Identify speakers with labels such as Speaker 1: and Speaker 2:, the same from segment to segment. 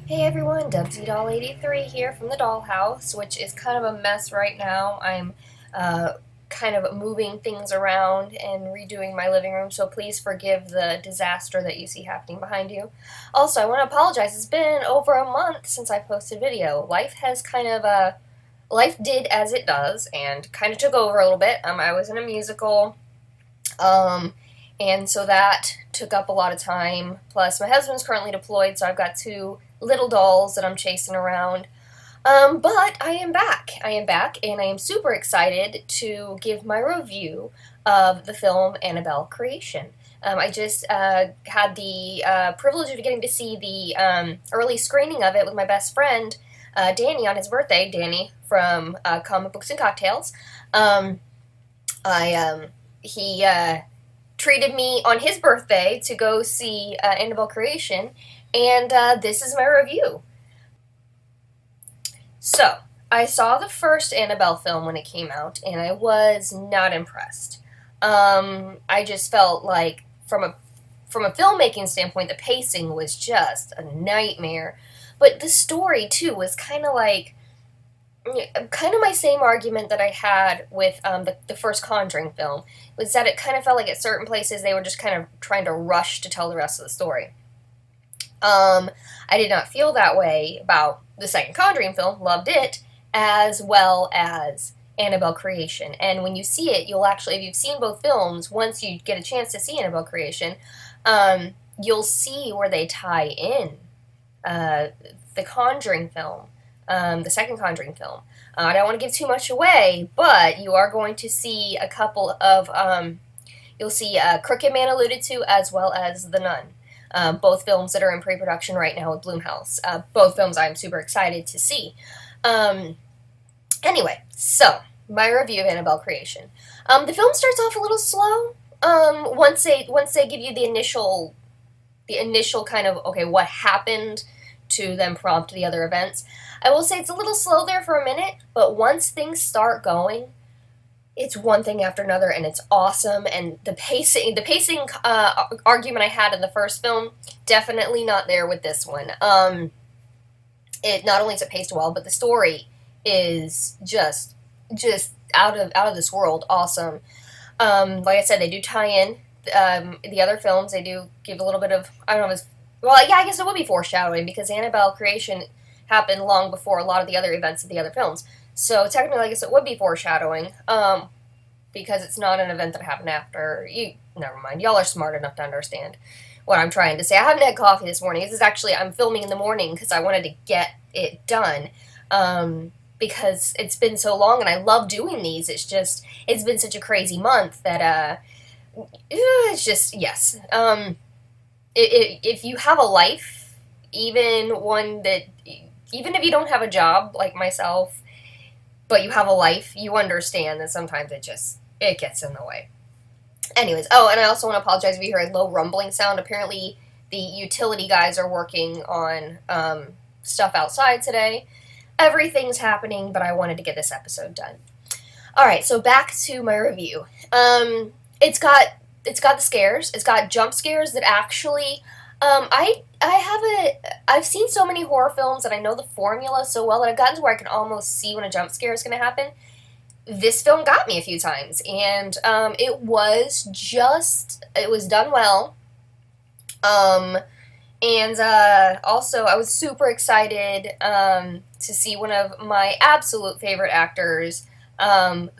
Speaker 1: Hey everyone, Doll83 here from the Dollhouse, which is kind of a mess right now. I'm kind of moving things around and redoing my living room, so please forgive the disaster that you see happening behind you. Also, I want to apologize. It's been over a month since I posted video. Life did as it does and kind of took over a little bit. I was in a musical. Um, and so that took up a lot of time. Plus, my husband's currently deployed, so I've got two little dolls that I'm chasing around. But I am back. I am back, and I am super excited to give my review of the film Annabelle Creation. I just had the privilege of getting to see the early screening of it with my best friend, Danny, on his birthday. Danny from Comic Books and Cocktails. I he treated me on his birthday to go see Annabelle Creation, and this is my review. So, I saw the first Annabelle film when it came out, and I was not impressed. I just felt like, from a filmmaking standpoint, the pacing was just a nightmare. But the story, too, was kind of my same argument that I had with the first Conjuring film, was that it kind of felt like at certain places they were just kind of trying to rush to tell the rest of the story. I did not feel that way about the second Conjuring film, loved it, as well as Annabelle Creation. And when you see it, you'll actually, if you've seen both films, once you get a chance to see Annabelle Creation, you'll see where they tie in the Conjuring film, the second Conjuring film. I don't want to give too much away, but you are going to see a couple of, you'll see Crooked Man alluded to, as well as The Nun. Both films that are in pre-production right now with Blumhouse. Both films I'm super excited to see. Anyway, so, my review of Annabelle Creation. The film starts off a little slow. Once they give you the initial kind of, okay, what happened to then prompt the other events. I will say it's a little slow there for a minute, but once things start going, it's one thing after another, and it's awesome. And the pacing argument I had in the first film, definitely not there with this one. It not only is it paced well, but the story is just out of this world awesome. Like I said, they do tie in the other films. They do give a little bit of, I don't know, well, yeah, I guess it would be foreshadowing, because Annabelle Creation happened long before a lot of the other events of the other films. So technically, I guess it would be foreshadowing, because it's not an event that happened after. Never mind. Y'all are smart enough to understand what I'm trying to say. I haven't had coffee this morning. This is actually, I'm filming in the morning because I wanted to get it done, because it's been so long, and I love doing these. It's been such a crazy month that, it's just, yes. If you have a life, even if you don't have a job like myself, but you have a life, you understand that sometimes it gets in the way. Anyways, oh, and I also want to apologize if you hear a low rumbling sound. Apparently, the utility guys are working on stuff outside today. Everything's happening, but I wanted to get this episode done. Alright, so back to my review. It's got the scares. It's got jump scares that actually, I've seen so many horror films and I know the formula so well that I've gotten to where I can almost see when a jump scare is going to happen. This film got me a few times, and it was done well. And also, I was super excited to see one of my absolute favorite actors,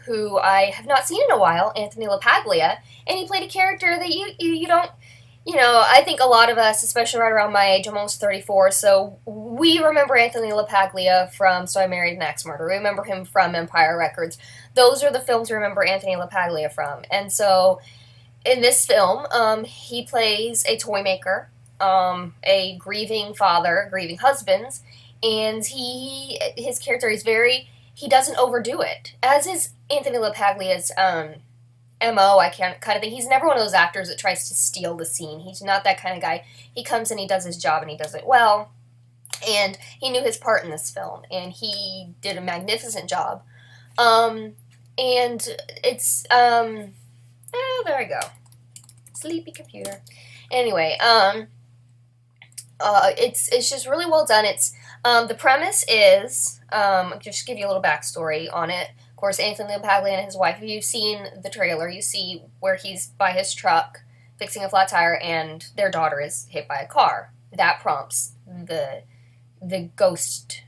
Speaker 1: who I have not seen in a while, Anthony LaPaglia, and he played a character that you don't, I think a lot of us, especially right around my age, I'm almost 34, so we remember Anthony LaPaglia from So I Married an Axe Murderer. We remember him from Empire Records. Those are the films we remember Anthony LaPaglia from. And so, in this film, he plays a toy maker, a grieving father, grieving husband, and his character is he doesn't overdo it, as is Anthony LaPaglia's MO, kind of thing. He's never one of those actors that tries to steal the scene. He's not that kind of guy. He comes in, he does his job, and he does it well. And he knew his part in this film, and he did a magnificent job. And it's, there I go. Sleepy computer. Anyway, It's just really well done. It's the premise is just give you a little backstory on it. Of course, Anthony LaPaglia and his wife. If you've seen the trailer, you see where he's by his truck fixing a flat tire, and their daughter is hit by a car. That prompts the ghost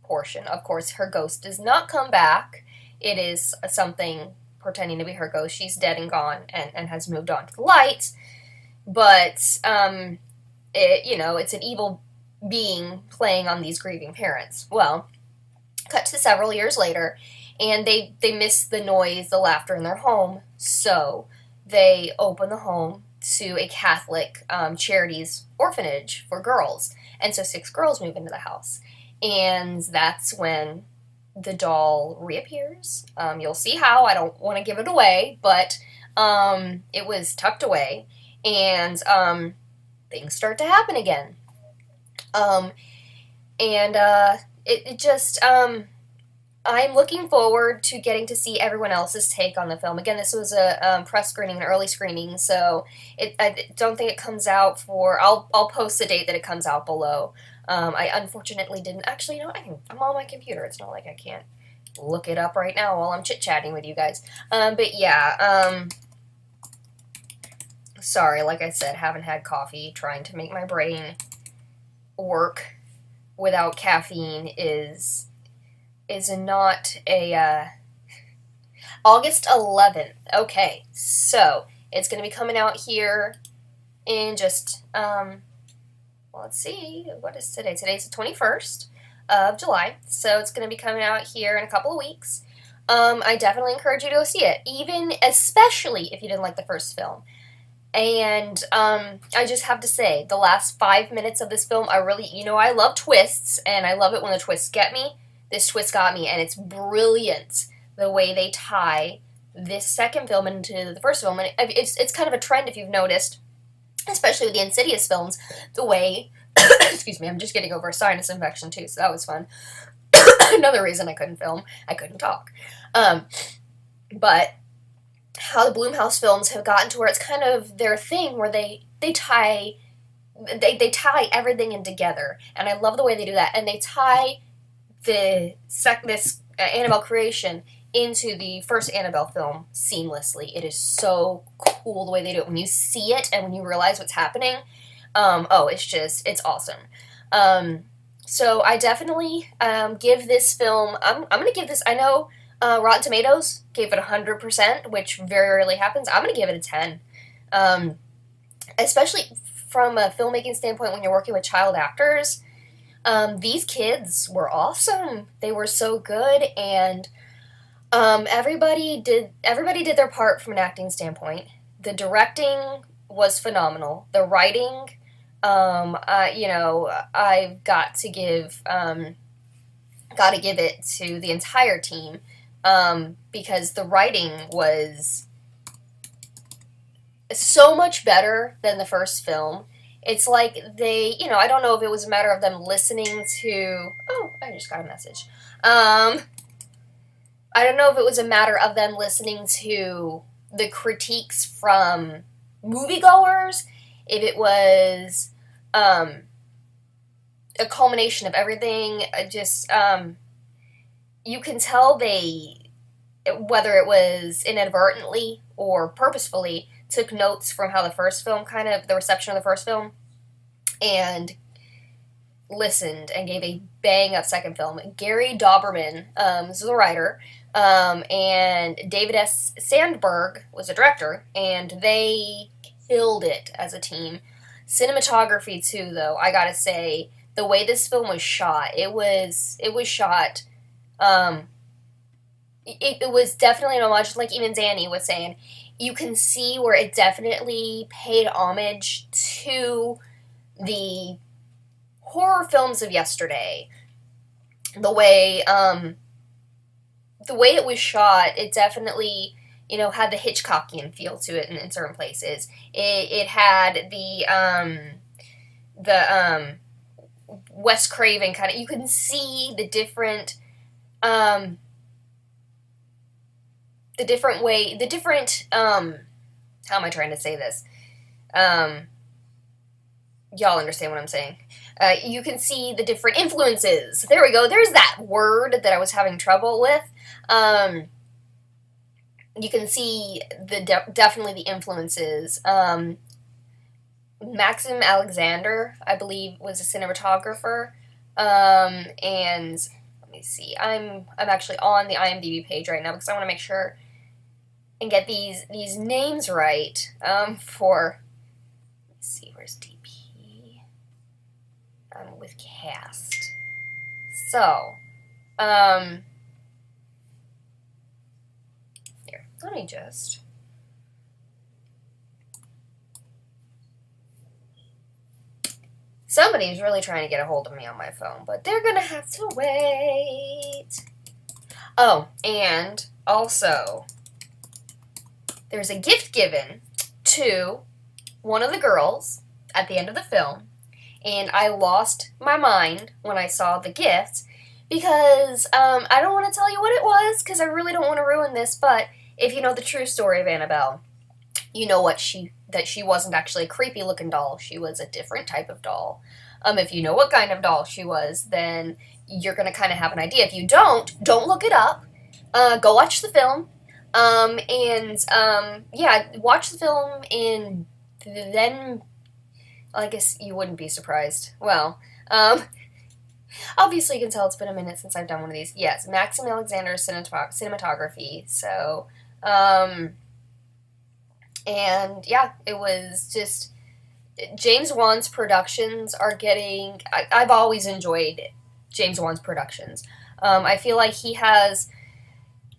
Speaker 1: portion. Of course, her ghost does not come back. It is something pretending to be her ghost. She's dead and gone, and has moved on to the light. But it's an evil being playing on these grieving parents. Well, cut to several years later, and they miss the noise, the laughter in their home, so they open the home to a Catholic charities orphanage for girls. And so 6 girls move into the house. And that's when the doll reappears. You'll see how. I don't want to give it away, but it was tucked away. And things start to happen again. It just, I'm looking forward to getting to see everyone else's take on the film. Again, this was a press screening, an early screening, so I don't think it comes out for, I'll post the date that it comes out below. I unfortunately didn't, actually, I'm on my computer. It's not like I can't look it up right now while I'm chit-chatting with you guys. But yeah, sorry, like I said, haven't had coffee. Trying to make my brain work without caffeine is not a, August 11th. Okay, so it's going to be coming out here in just, let's see, what is today? Today's the 21st of July, so it's going to be coming out here in a couple of weeks. I definitely encourage you to go see it, especially if you didn't like the first film. And I just have to say, the last 5 minutes of this film, I love twists, and I love it when the twists get me. This twist got me, and it's brilliant the way they tie this second film into the first film. And it's kind of a trend, if you've noticed, especially with the Insidious films, the way, excuse me, I'm just getting over a sinus infection too, so that was fun. Another reason I couldn't film, I couldn't talk. But how the Blumhouse films have gotten to where it's kind of their thing, where they tie everything in together, and I love the way they do that, and they tie this Annabelle creation into the first Annabelle film seamlessly. It is so cool the way they do it. When you see it and when you realize what's happening, it's awesome. So I definitely give this film, I'm going to give this, I know Rotten Tomatoes gave it 100%, which very rarely happens. I'm going to give it a 10. Especially from a filmmaking standpoint, when you're working with child actors, these kids were awesome. They were so good, and everybody did their part from an acting standpoint. The directing was phenomenal. The writing, I've got to give it to the entire team, because the writing was so much better than the first film. It's like they, I don't know if it was a matter of them listening to, oh, I just got a message. I don't know if it was a matter of them listening to the critiques from moviegoers, if it was a culmination of everything. You can tell whether it was inadvertently or purposefully, took notes from how the reception of the first film, and listened and gave a bang-up second film. Gary Dauberman is the writer, and David S. Sandberg was the director, and they killed it as a team. Cinematography, too, though, I gotta say, the way this film was shot, it was shot, it was definitely an homage, like even Danny was saying. You can see where it definitely paid homage to the horror films of yesterday. The way it was shot, it definitely, had the Hitchcockian feel to it in certain places. It had the Wes Craven kind of. You can see the different how am I trying to say this? y'all understand what I'm saying. You can see the different influences. There we go. There's that word that I was having trouble with. Um, you can see definitely the influences. Maxim Alexander, I believe, was a cinematographer. And let me see. I'm actually on the IMDb page right now because I want to make sure and get these names right. For let's see, where's DP? With cast. So, here. Let me just. Somebody's really trying to get a hold of me on my phone, but they're gonna have to wait. Oh, and also, there's a gift given to one of the girls at the end of the film, and I lost my mind when I saw the gift because I don't want to tell you what it was because I really don't want to ruin this, but if you know the true story of Annabelle, you know that she wasn't actually a creepy looking doll. She was a different type of doll. If you know what kind of doll she was, then you're gonna kind of have an idea. If you don't look it up. Go watch the film. Yeah, watch the film and then I guess you wouldn't be surprised. Well, obviously you can tell it's been a minute since I've done one of these. Yes, Maxim Alexander cinematography. So, and yeah, it was just James Wan's productions are getting. I've always enjoyed James Wan's productions. I feel like he has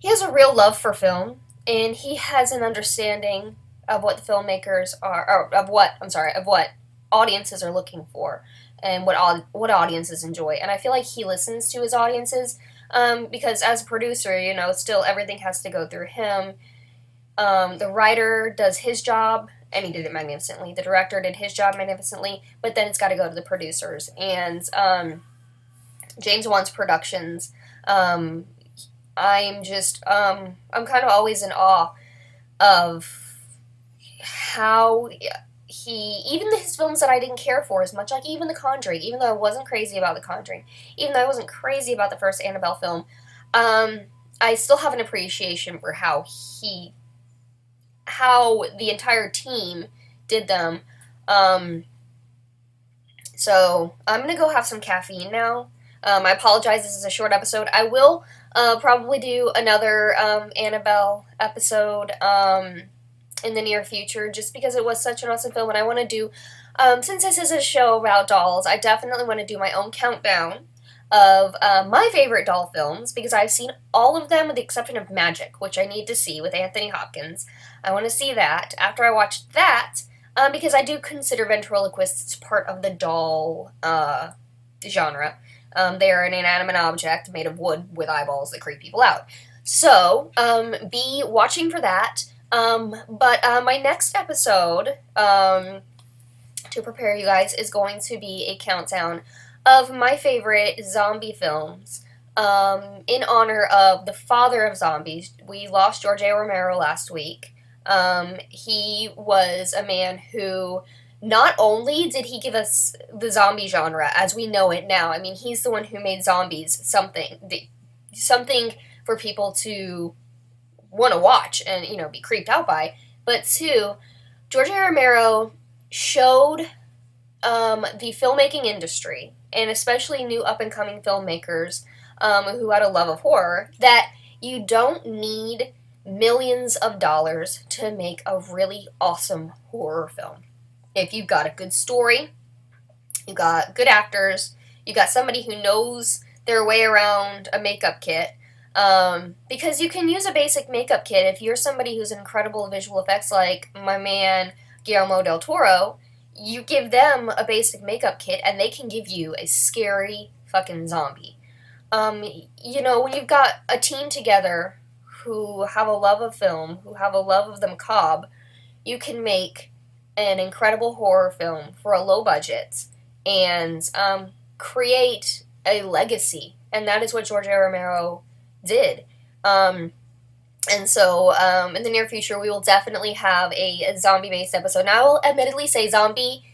Speaker 1: a real love for film, and he has an understanding of what the filmmakers are, or of what audiences are looking for, and what audiences enjoy. And I feel like he listens to his audiences, because as a producer, still everything has to go through him. The writer does his job, and he did it magnificently. The director did his job magnificently, but then it's got to go to the producers. And James Wan's productions, I'm kind of always in awe of how even his films that I didn't care for as much, like even The Conjuring, even though I wasn't crazy about The Conjuring, even though I wasn't crazy about the first Annabelle film, I still have an appreciation for how the entire team did them. So I'm gonna go have some caffeine now. I apologize, this is a short episode. I will probably do another Annabelle episode in the near future, just because it was such an awesome film, and I want to do, since this is a show about dolls, I definitely want to do my own countdown of my favorite doll films, because I've seen all of them with the exception of Magic, which I need to see with Anthony Hopkins. I want to see that. After I watch that, because I do consider ventriloquists part of the doll genre. They are an inanimate object made of wood with eyeballs that creep people out. So, be watching for that. But my next episode, to prepare you guys, is going to be a countdown of my favorite zombie films, in honor of the father of zombies. We lost George A. Romero last week. He was a man who not only did he give us the zombie genre as we know it now, I mean, he's the one who made zombies something for people to want to watch and, be creeped out by. But two, George A. Romero showed the filmmaking industry, and especially new up-and-coming filmmakers who had a love of horror, that you don't need millions of dollars to make a really awesome horror film. If you've got a good story, you got good actors, you got somebody who knows their way around a makeup kit, because you can use a basic makeup kit. If you're somebody who's incredible at visual effects like my man Guillermo del Toro, you give them a basic makeup kit and they can give you a scary fucking zombie. When you've got a team together who have a love of film, who have a love of the macabre, you can make an incredible horror film for a low budget and create a legacy. And that is what George A. Romero did. And so, in the near future, we will definitely have a zombie-based episode. Now, I will admittedly say zombie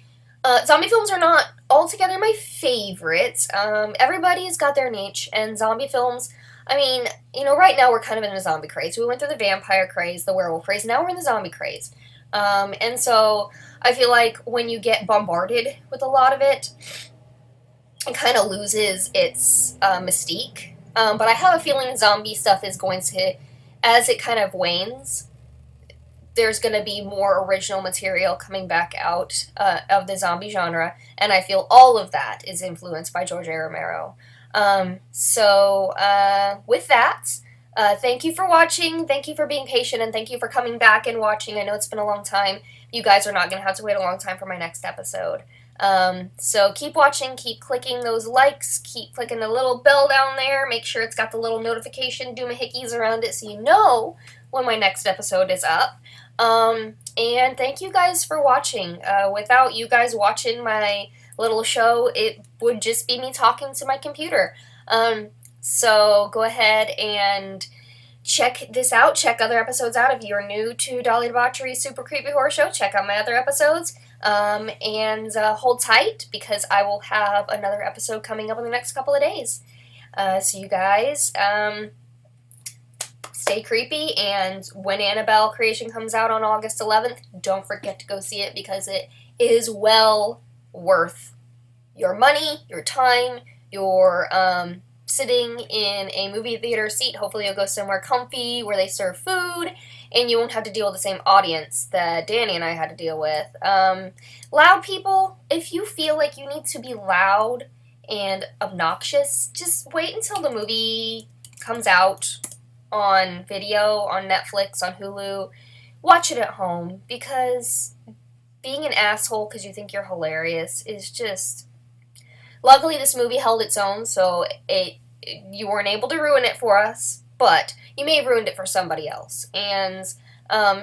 Speaker 1: Zombie films are not altogether my favorites. Everybody's got their niche, and zombie films, I mean, right now we're kind of in a zombie craze. We went through the vampire craze, the werewolf craze, now we're in the zombie craze. And so I feel like when you get bombarded with a lot of it, it kind of loses its mystique. But I have a feeling zombie stuff is going to, as it kind of wanes, there's going to be more original material coming back out of the zombie genre, and I feel all of that is influenced by George A. Romero. With that, thank you for watching, thank you for being patient, and thank you for coming back and watching. I know it's been a long time. You guys are not going to have to wait a long time for my next episode. So keep watching, keep clicking those likes, keep clicking the little bell down there, make sure it's got the little notification doohickeys around it so you know when my next episode is up. And thank you guys for watching. Without you guys watching my little show, it would just be me talking to my computer. So go ahead and check this out. Check other episodes out. If you're new to Dolly Bauchery's Super Creepy Horror Show, check out my other episodes. And hold tight because I will have another episode coming up in the next couple of days. So you guys, stay creepy, and when Annabelle Creation comes out on August 11th, don't forget to go see it because it is well worth your money, your time, your sitting in a movie theater seat. Hopefully you'll go somewhere comfy where they serve food, and you won't have to deal with the same audience that Danny and I had to deal with. Loud people, if you feel like you need to be loud and obnoxious, just wait until the movie comes out on video, on Netflix, on Hulu. Watch it at home, because being an asshole because you think you're hilarious is just... Luckily, this movie held its own, so you weren't able to ruin it for us, but you may have ruined it for somebody else. And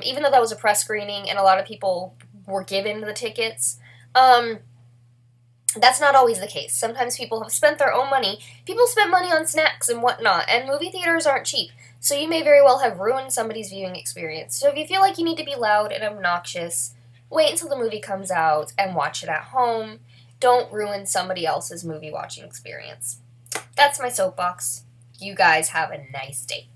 Speaker 1: even though that was a press screening and a lot of people were given the tickets, that's not always the case. Sometimes people have spent their own money. People spend money on snacks and whatnot, and movie theaters aren't cheap. So you may very well have ruined somebody's viewing experience. So if you feel like you need to be loud and obnoxious, wait until the movie comes out and watch it at home. Don't ruin somebody else's movie watching experience. That's my soapbox. You guys have a nice day.